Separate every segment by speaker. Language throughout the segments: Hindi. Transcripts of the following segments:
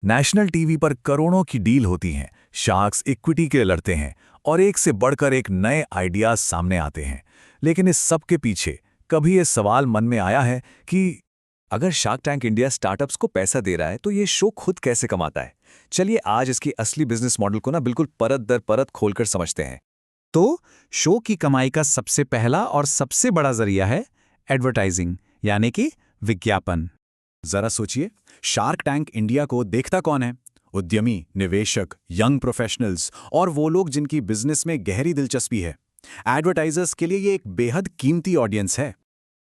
Speaker 1: नेशनल टीवी पर करोड़ों की डील होती हैं, शार्क्स इक्विटी के लिए लड़ते हैं और एक से बढ़कर एक नए आइडियाज सामने आते हैं। लेकिन इस सब के पीछे कभी ये सवाल मन में आया है कि
Speaker 2: अगर शार्क टैंक इंडिया स्टार्टअप्स को पैसा दे रहा है तो ये शो खुद कैसे कमाता है। चलिए आज इसकी असली बिजनेस मॉडल को बिल्कुल परत दर परत खोलकर समझते हैं।
Speaker 3: तो शो की कमाई का सबसे पहला और सबसे बड़ा जरिया है एडवर्टाइजिंग, यानी कि विज्ञापन।
Speaker 4: जरा सोचिए, शार्क टैंक इंडिया को देखता कौन है? उद्यमी, निवेशक, यंग प्रोफेशनल्स और वो लोग जिनकी बिजनेस में गहरी दिलचस्पी है। एडवर्टाइजर्स के लिए ये एक बेहद कीमती ऑडियंस है।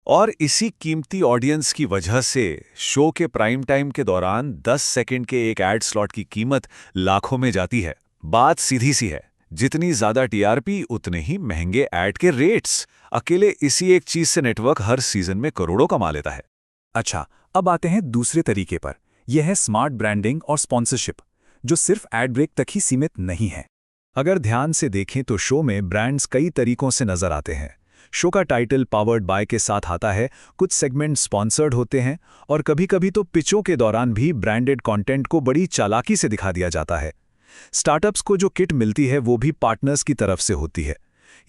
Speaker 2: और इसी कीमती ऑडियंस की वजह से शो के प्राइम टाइम के दौरान 10 सेकंड के एक एड स्लॉट की कीमत लाखों में जाती है। बात सीधी सी है, जितनी ज्यादा टीआरपी उतने ही महंगे ऐड के रेट्स। अकेले इसी एक चीज से नेटवर्क हर सीजन में करोड़ों कमा लेता है।
Speaker 1: अच्छा, अब आते हैं दूसरे तरीके पर। यह है स्मार्ट ब्रांडिंग और स्पॉन्सरशिप, जो सिर्फ एड ब्रेक तक ही सीमित नहीं है। अगर ध्यान से देखें तो शो में ब्रांड्स कई तरीकों से नजर आते हैं। शो का टाइटल पावर्ड बाय के साथ आता है, कुछ सेगमेंट स्पॉन्सर्ड होते हैं और कभी-कभी तो पिचों के दौरान भी ब्रांडेड कंटेंट को बड़ी चालाकी से दिखा दिया जाता है। स्टार्टअप्स को जो किट मिलती है वो भी पार्टनर्स की तरफ से होती है।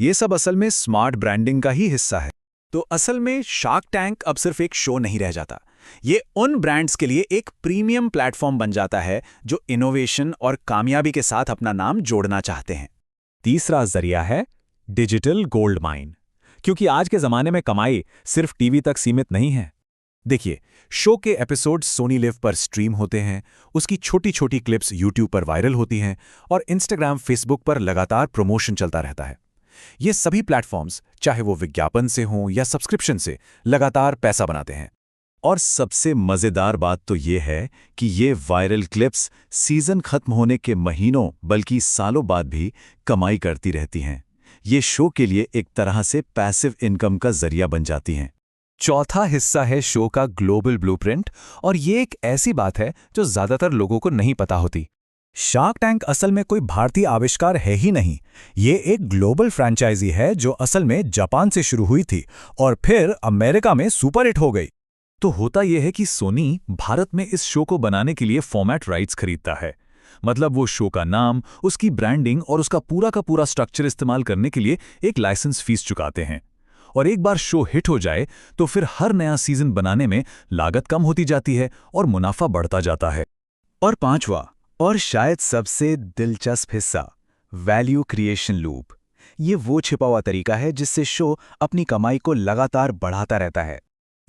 Speaker 1: ये सब असल में स्मार्ट ब्रांडिंग का ही हिस्सा है।
Speaker 4: तो असल में शार्क टैंक अब सिर्फ एक शो नहीं रह जाता। ये उन ब्रांड्स के लिए एक प्रीमियम प्लेटफॉर्म बन जाता है जो इनोवेशन और कामयाबी के साथ अपना नाम जोड़ना चाहते हैं।
Speaker 1: तीसरा जरिया है डिजिटल गोल्ड माइन, क्योंकि आज के ज़माने में कमाई सिर्फ टीवी तक सीमित नहीं है।
Speaker 4: देखिए, शो के एपिसोड सोनी लिव पर स्ट्रीम होते हैं, उसकी छोटी छोटी क्लिप्स यूट्यूब पर वायरल होती हैं और इंस्टाग्राम, फेसबुक पर लगातार प्रमोशन चलता रहता है। ये सभी प्लेटफॉर्म्स, चाहे वो विज्ञापन से हों या सब्सक्रिप्शन से, लगातार पैसा बनाते हैं।
Speaker 1: और सबसे मज़ेदार बात तो ये है कि ये वायरल क्लिप्स सीज़न खत्म होने के महीनों बल्कि सालों बाद भी कमाई करती रहती हैं। ये शो के लिए एक तरह से पैसिव इनकम का जरिया बन जाती हैं।
Speaker 2: चौथा हिस्सा है शो का ग्लोबल ब्लूप्रिंट, और ये एक ऐसी बात है जो ज्यादातर लोगों को नहीं पता होती।
Speaker 1: शार्क टैंक असल में कोई भारतीय आविष्कार है ही नहीं। ये एक ग्लोबल फ्रैंचाइजी है जो असल में जापान से शुरू हुई थी और फिर अमेरिका में सुपरहिट हो गई। तो होता यह है कि सोनी भारत में इस शो को बनाने के लिए फॉर्मेट राइट्स खरीदता है। मतलब वो शो का नाम, उसकी ब्रांडिंग और उसका पूरा का पूरा स्ट्रक्चर इस्तेमाल करने के लिए एक लाइसेंस फीस चुकाते हैं। और एक बार शो हिट हो जाए तो फिर हर नया सीजन बनाने में लागत कम होती जाती है और मुनाफा बढ़ता जाता है।
Speaker 3: और पांचवा और शायद सबसे दिलचस्प हिस्सा, वैल्यू क्रिएशन लूप। ये वो छिपा हुआ तरीका है जिससे शो अपनी कमाई को लगातार बढ़ाता रहता है।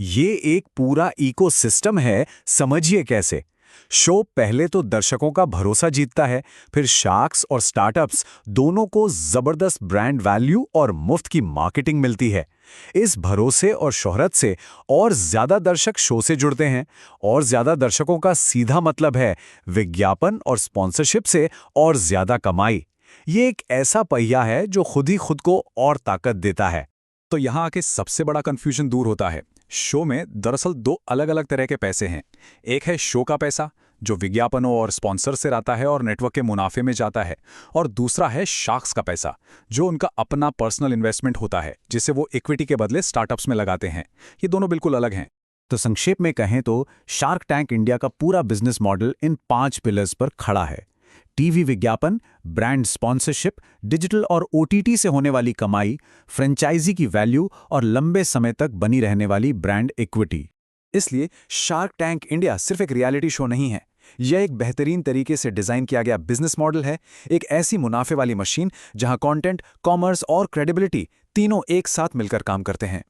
Speaker 4: ये एक पूरा इकोसिस्टम है, समझिए कैसे। शो पहले तो दर्शकों का भरोसा जीतता है, फिर शार्क्स और स्टार्टअप्स दोनों को जबरदस्त ब्रांड वैल्यू और मुफ्त की मार्केटिंग मिलती है। इस भरोसे और शोहरत से और ज्यादा दर्शक शो से जुड़ते हैं, और ज्यादा दर्शकों का सीधा मतलब है विज्ञापन और स्पॉन्सरशिप से और ज्यादा कमाई। ये एक ऐसा पहिया है जो खुद ही खुद को और ताकत देता है।
Speaker 5: तो यहाँ आके सबसे बड़ा कंफ्यूजन दूर होता है। शो में दरअसल दो अलग अलग तरह के पैसे हैं। एक है शो का पैसा, जो विज्ञापनों और स्पॉन्सर से आता है और नेटवर्क के मुनाफे में जाता है, और दूसरा है शार्क्स का पैसा, जो उनका अपना पर्सनल इन्वेस्टमेंट होता है, जिसे वो इक्विटी के बदले स्टार्टअप्स में लगाते हैं। ये दोनों बिल्कुल अलग हैं।
Speaker 4: तो संक्षेप में कहें तो शार्क टैंक इंडिया का पूरा बिजनेस मॉडल इन 5 पिलर्स पर खड़ा है: टीवी विज्ञापन, ब्रांड स्पॉन्सरशिप, डिजिटल और ओटीटी से होने वाली कमाई, फ्रेंचाइजी की वैल्यू और लंबे समय तक बनी रहने वाली ब्रांड इक्विटी। इसलिए शार्क टैंक इंडिया सिर्फ एक रियलिटी शो नहीं है, यह एक बेहतरीन तरीके से डिजाइन किया गया बिजनेस मॉडल है। एक ऐसी मुनाफे वाली मशीन जहां कंटेंट, कॉमर्स और क्रेडिबिलिटी तीनों एक साथ मिलकर काम करते हैं।